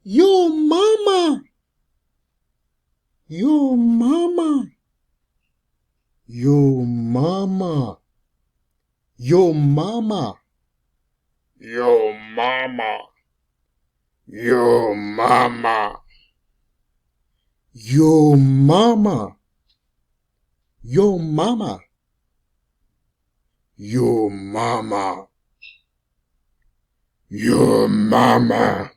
Your mama. Your mama. Your mama. Your mama. Your mama. Your mama. Your mama. Your mama. Your mama. Your mama.